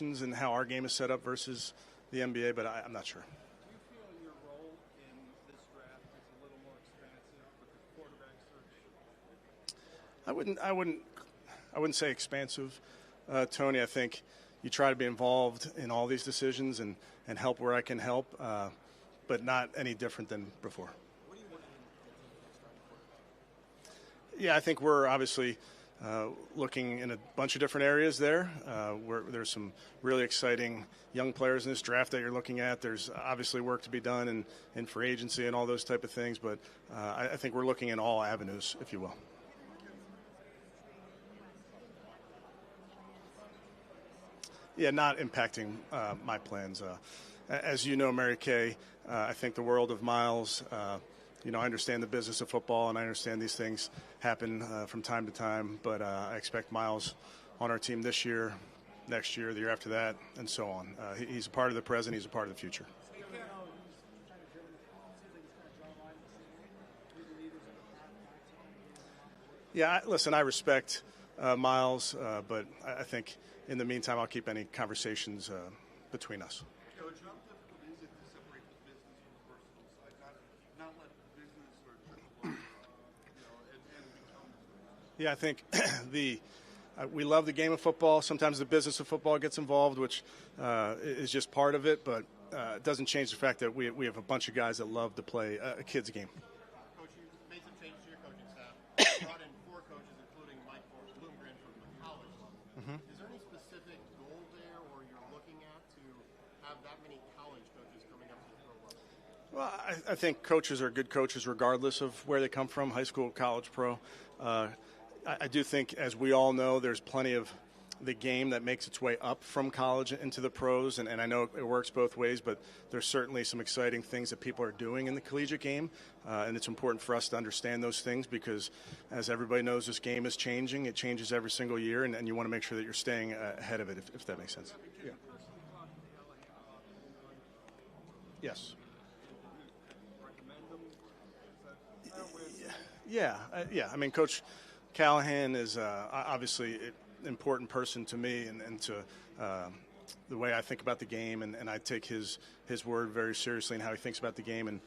and how our game is set up versus the NBA, but I'm not sure. Do you feel your role in this draft is a little more expansive with the quarterback search? I wouldn't say expansive, Tony. I think you try to be involved in all these decisions and help where I can help, but not any different than before. What do you want in starting quarterback? Yeah, I think we're obviously looking in a bunch of different areas there. Where there's some really exciting young players in this draft that you're looking at. There's obviously work to be done in free agency and all those type of things, but I think we're looking in all avenues, if you will. Yeah, not impacting my plans. As you know, Mary Kay, I think the world of Miles. I understand the business of football, and I understand these things happen from time to time, but I expect Miles on our team this year, next year, the year after that, and so on. He's a part of the present. He's a part of the future. Yeah, listen, I respect Miles, but I think in the meantime I'll keep any conversations between us. Coach, how difficult is it to separate the business from the personal side, not let business or and become? Yeah, I think we love the game of football. Sometimes the business of football gets involved, which is just part of it, but it doesn't change the fact that we have a bunch of guys that love to play a kid's game. Coach, you made some changes to your coaching staff. Brought in 4 coaches, including Mike Bloomgren from the college level. Mm-hmm. Is there any specific goal there, or you're looking at to have that many college coaches coming up to the pro level? Well, I think coaches are good coaches regardless of where they come from, high school, college, pro. I do think, as we all know, there's plenty of the game that makes its way up from college into the pros, and I know it works both ways, but there's certainly some exciting things that people are doing in the collegiate game, and it's important for us to understand those things because, as everybody knows, this game is changing. It changes every single year, and you want to make sure that you're staying ahead of it, if that makes sense. Yeah. Yes. Yeah. I mean, Coach Callahan is obviously an important person to me and to the way I think about the game, and I take his word very seriously and how he thinks about the game. And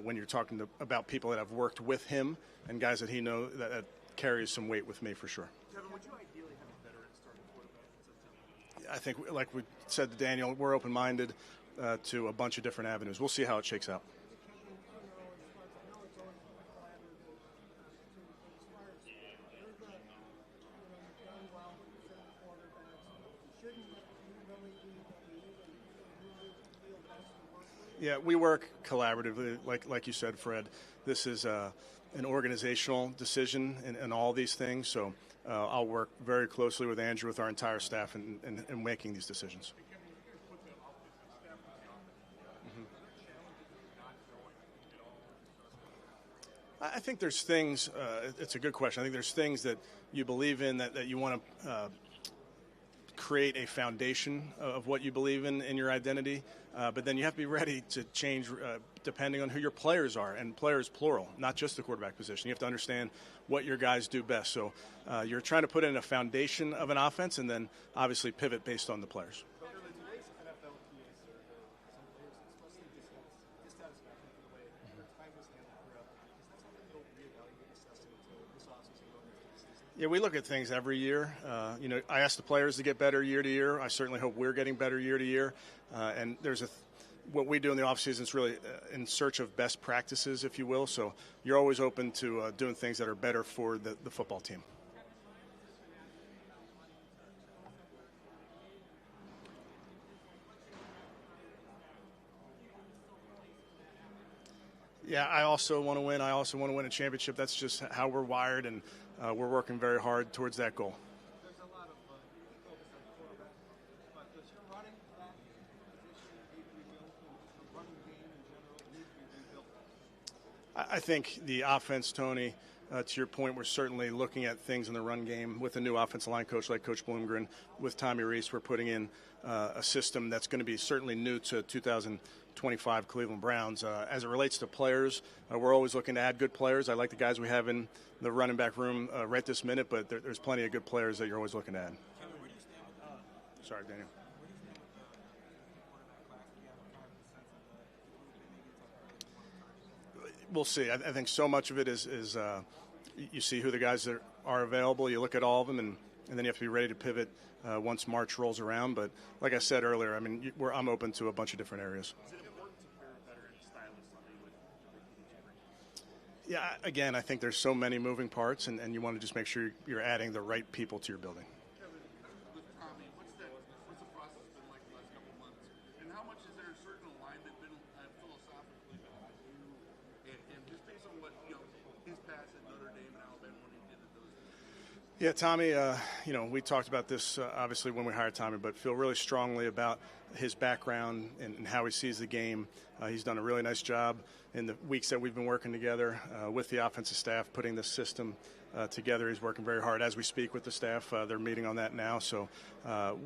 when you're talking about people that have worked with him and guys that he knows, that carries some weight with me for sure. Kevin, would you ideally have a veteran starting quarterback in September? I think, like we said to Daniel, we're open-minded to a bunch of different avenues. We'll see how it shakes out. Yeah, we work collaboratively, like you said, Fred. This is an organizational decision in all these things, so I'll work very closely with Andrew, with our entire staff, in making these decisions. I think there's things, it's a good question. I think there's things that you believe in that you want to create a foundation of what you believe in your identity, but then you have to be ready to change depending on who your players are, and players plural, not just the quarterback position. You have to understand what your guys do best. So you're trying to put in a foundation of an offense and then obviously pivot based on the players. Yeah, we look at things every year. I ask the players to get better year to year. I certainly hope we're getting better year to year. And there's what we do in the offseason is really in search of best practices, if you will. So you're always open to doing things that are better for the football team. Yeah, I also want to win. I also want to win a championship. That's just how we're wired, and we're working very hard towards that goal. There's a lot of focus on quarterback, but does your running back position need to be built, and the running game in general need to be rebuilt? I think the offense, Tony, to your point, we're certainly looking at things in the run game with a new offensive line coach like Coach Bloomgren. With Tommy Reese, we're putting in a system that's going to be certainly new to 2025 Cleveland Browns. As it relates to players, we're always looking to add good players. I like the guys we have in the running back room right this minute, but there's plenty of good players that you're always looking to add. Kevin, where do you stand with Sorry, Daniel. Where We'll see. I think so much of it is you see who the guys that are available. You look at all of them, and then you have to be ready to pivot once March rolls around. But like I said earlier, I mean, I'm open to a bunch of different areas. Is it important to pair a veteran stylist with Yeah, again, I think there's so many moving parts, and you want to just make sure you're adding the right people to your building. Kevin, with Tommy, what's the process been like the last couple months? And how much is there a certain alignment been philosophically between you and just based on what, his past at Notre Dame and Alabama when he did at those days? Yeah, Tommy, we talked about this obviously when we hired Tommy, but feel really strongly about his background and how he sees the game. He's done a really nice job in the weeks that we've been working together with the offensive staff, putting this system together. He's working very hard as we speak with the staff. They're meeting on that now. So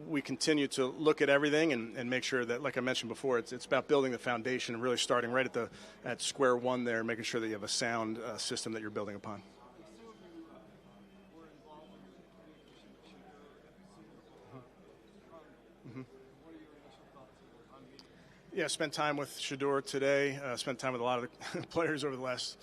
we continue to look at everything and make sure that, like I mentioned before, it's about building the foundation and really starting right at square one there, making sure that you have a sound system that you're building upon. Yeah, spent time with Shedeur today. Spent time with a lot of the players over the last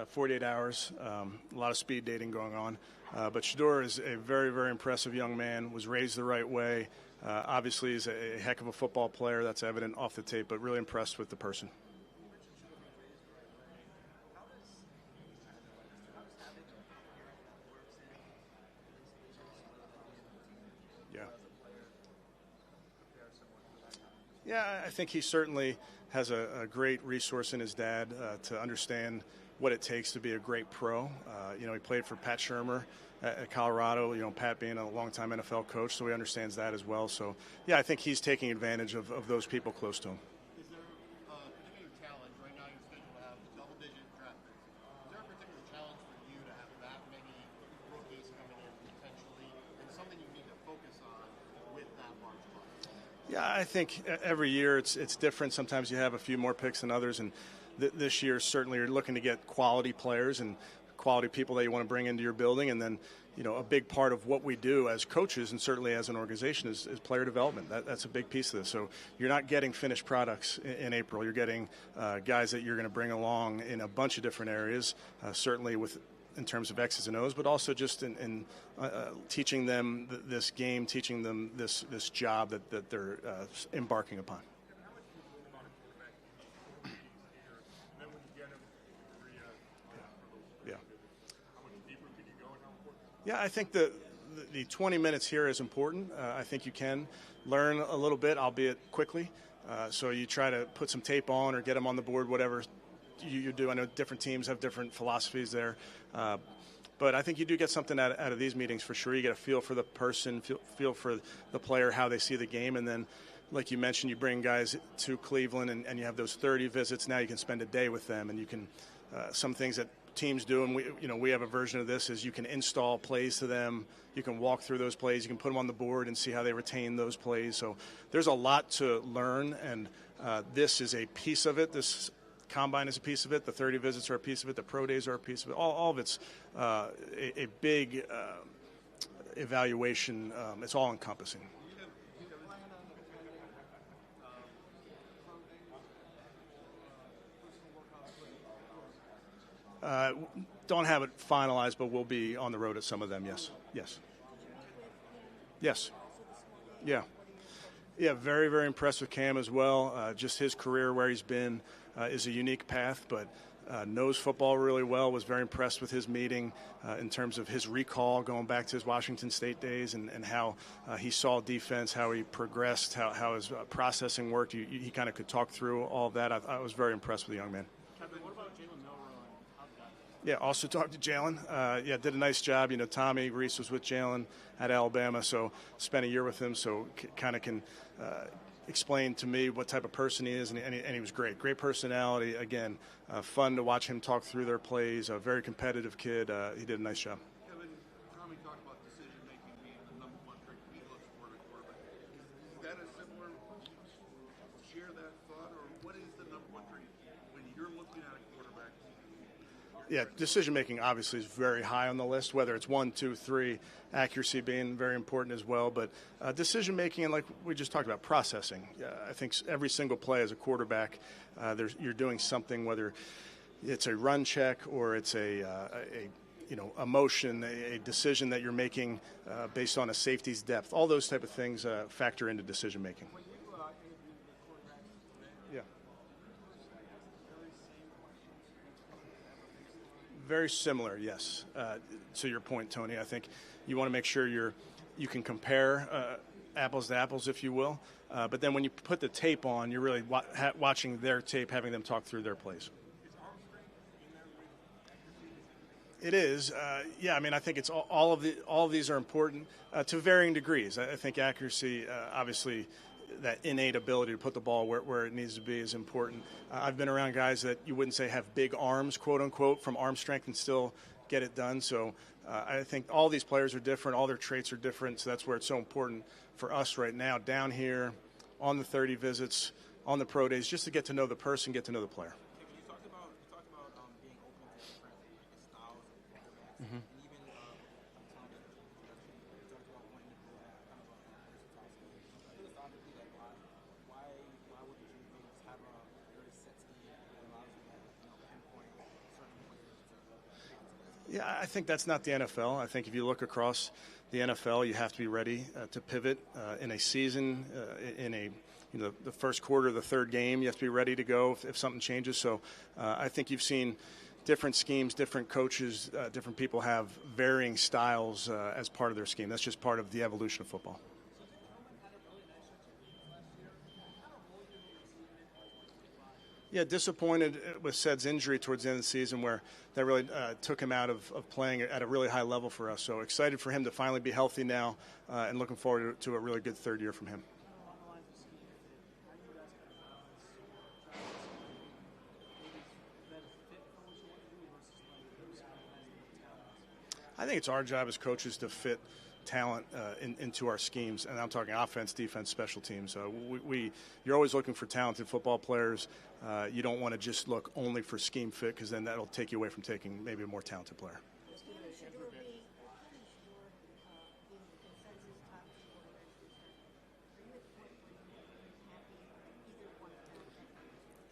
48 hours. A lot of speed dating going on. But Shedeur is a very, very impressive young man, was raised the right way. Obviously, he's a heck of a football player. That's evident off the tape, but really impressed with the person. Yeah, I think he certainly has a great resource in his dad to understand what it takes to be a great pro. He played for Pat Shurmur at Colorado, Pat being a longtime NFL coach, so he understands that as well. So, yeah, I think he's taking advantage of those people close to him. Is there a particular challenge? Right now you're scheduled to have double-digit draft picks. Is there a particular challenge for you to have that many rookies coming in potentially, and something you need to focus on with that large class? Yeah, I think every year it's different. Sometimes you have a few more picks than others, and this year certainly you're looking to get quality players and quality people that you want to bring into your building. And then, a big part of what we do as coaches and certainly as an organization is player development. That's a big piece of this. So you're not getting finished products in April. You're getting guys that you're going to bring along in a bunch of different areas, certainly in terms of X's and O's, but also just in teaching them this game, teaching them this job that they're embarking upon. Yeah, I think the 20 minutes here is important. I think you can learn a little bit, albeit quickly. So you try to put some tape on or get them on the board, whatever you do. I know different teams have different philosophies there. But I think you do get something out of these meetings for sure. You get a feel for the person, feel for the player, how they see the game. And then, like you mentioned, you bring guys to Cleveland and you have those 30 visits. Now you can spend a day with them, and you can some things that teams do, and we have a version of this, is you can install plays to them. You can walk through those plays. You can put them on the board and see how they retain those plays. So there's a lot to learn, and this is a piece of it. This Combine is a piece of it. The 30 visits are a piece of it. The pro days are a piece of it. All of it's a big evaluation. It's all encompassing. Don't have it finalized, but we'll be on the road at some of them. Yes. Yeah. Very, very impressed with Cam as well. Just his career, where he's been, is a unique path, but knows football really well. Was very impressed with his meeting in terms of his recall, going back to his Washington State days, and how he saw defense, how he progressed, how his processing worked. He kind of could talk through all of that. I was very impressed with the young man. Kevin, what about Jalen Milroe? Yeah, also talked to Jalen. Did a nice job. Tommy Reese was with Jalen at Alabama, so spent a year with him, so kind of can explain to me what type of person he is, and he was great. Great personality. Again, fun to watch him talk through their plays. A very competitive kid. He did a nice job. Kevin, Tommy talked about decision-making being the number one trait he looks for in a quarterback. Is that a similar, share that thought, or what is the number one trait when you're looking at a quarterback? Yeah, decision-making obviously is very high on the list, whether it's 1, 2, 3, accuracy being very important as well. But decision-making, and like we just talked about, processing. I think every single play as a quarterback, you're doing something, whether it's a run check or it's a motion, a decision that you're making based on a safety's depth. All those type of things factor into decision making. When you interview the quarterbacks today, Yeah. very same questions. Very similar, yes. To your point, Tony, I think you want to make sure you can compare apples to apples, if you will. But then when you put the tape on, you're really watching their tape, having them talk through their plays. It is, yeah. I mean, I think it's all of these are important to varying degrees. I think accuracy, obviously, that innate ability to put the ball where it needs to be is important. I've been around guys that you wouldn't say have big arms, quote unquote, from arm strength and still get it done. So I think all these players are different. All their traits are different. So that's where it's so important for us right now, down here, on the 30 visits, on the pro days, just to get to know the person, get to know the player. You talked about being open to different styles of quarterbacks, Mm-hmm. and even Tom, you talked about wanting to have kind of a versatile scheme. Philosophically, like why wouldn't you maybe just have a very set scheme that allows you to pinpoint certain players to? Yeah, I think that's not the NFL. I think if you look across the NFL, you have to be ready to pivot in a season, in the first quarter of the third game. You have to be ready to go if something changes. So I think you've seen different schemes, different coaches, different people have varying styles as part of their scheme. That's just part of the evolution of football. Yeah, disappointed with Sed's injury towards the end of the season where that really took him out of playing at a really high level for us. So excited for him to finally be healthy now and looking forward to a really good third year from him. I think it's our job as coaches to fit talent into our schemes, and I'm talking offense, defense, special teams. You're always looking for talented football players. You don't want to just look only for scheme fit because then that'll take you away from taking maybe a more talented player.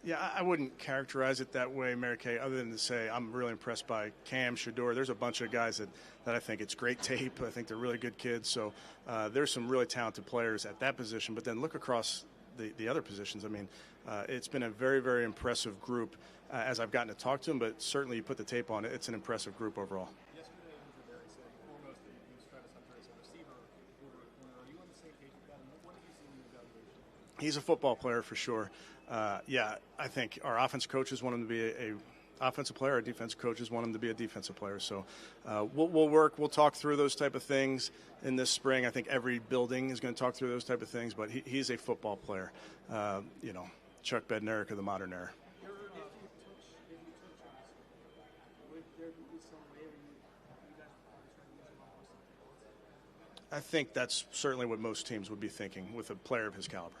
Yeah, I wouldn't characterize it that way, Mary Kay, other than to say I'm really impressed by Cam, Shador. There's a bunch of guys that I think it's great tape. I think they're really good kids. So there's some really talented players at that position. But then look across the other positions. I mean, it's been a very, very impressive group as I've gotten to talk to them. But certainly you put the tape on it, it's an impressive group overall. Yesterday, Garrett said foremost that you try to sometimes a receiver over a corner. Are you on the same page with that? And what have you seen in the evaluation? He's a football player for sure. Yeah, I think our offense coaches want him to be a offensive player. Our defense coaches want him to be a defensive player. So we'll talk through those type of things in this spring. I think every building is going to talk through those type of things, but he's a football player. Chuck Bednarik of the modern era. I think that's certainly what most teams would be thinking with a player of his caliber.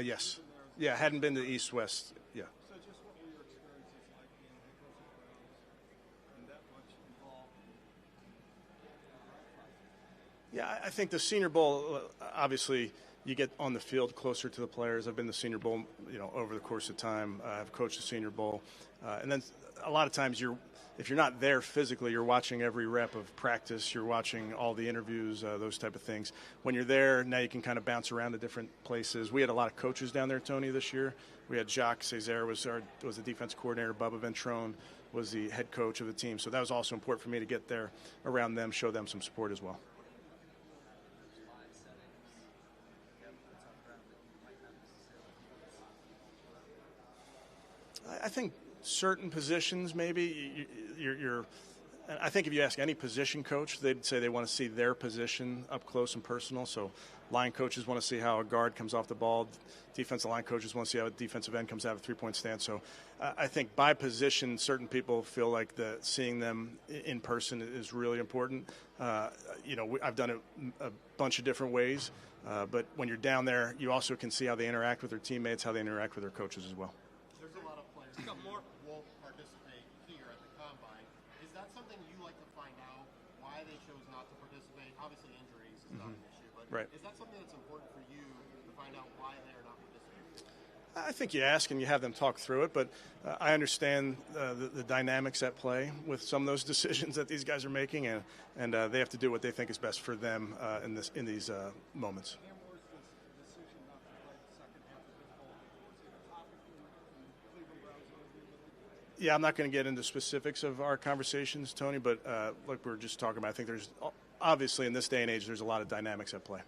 Yes. Yeah, hadn't been to East-West. Yeah. So just what were your experiences like being a head coach of the Browns and that much involved? Yeah, I think the Senior Bowl, obviously, you get on the field closer to the players. I've been to the Senior Bowl, over the course of time. I've coached the Senior Bowl. And then a lot of times if you're not there physically, you're watching every rep of practice. You're watching all the interviews, those type of things. When you're there, now you can kind of bounce around to different places. We had a lot of coaches down there, Tony, this year. We had Jacques Césaire was the defense coordinator. Bubba Ventrone was the head coach of the team. So that was also important for me to get there around them, show them some support as well. I think certain positions, maybe I think if you ask any position coach, they'd say they want to see their position up close and personal. So line coaches want to see how a guard comes off the ball. Defensive line coaches want to see how a defensive end comes out of a three-point stance. So I think by position, certain people feel like seeing them in person is really important. I've done it a bunch of different ways. But when you're down there, you also can see how they interact with their teammates, how they interact with their coaches as well. There's a lot of players who won't participate here at the Combine. Is that something you like to find out, why they chose not to participate? Obviously injuries is not an issue, But Right. is that something that's important for you to find out why they are not participating? I think you ask and you have them talk through it, but I understand the dynamics at play with some of those decisions that these guys are making, and they have to do what they think is best for them in these moments. Hammer's decision not to play the second half of this ball game, was it a topic in Cleveland Browns? Yeah, I'm not going to get into specifics of our conversations, Tony, but like we were just talking about, I think there's obviously in this day and age there's a lot of dynamics at play.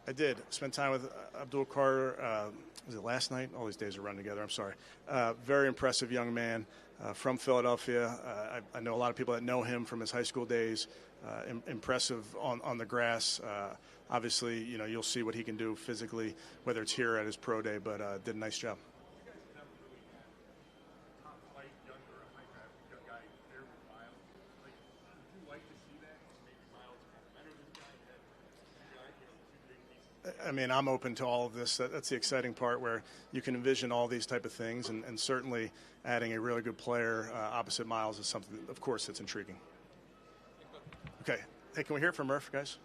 I did. Spent time with Abdul Carter. Was it last night? All these days are running together. I'm sorry. Very impressive young man from Philadelphia. I know a lot of people that know him from his high school days. Impressive on the grass. Obviously, you'll see what he can do physically, whether it's here at his pro day, but did a nice job. I mean, I'm open to all of this. That's the exciting part where you can envision all these type of things, and certainly adding a really good player opposite Miles is something, of course, that's intriguing. Okay. Hey, can we hear it from Murph, guys?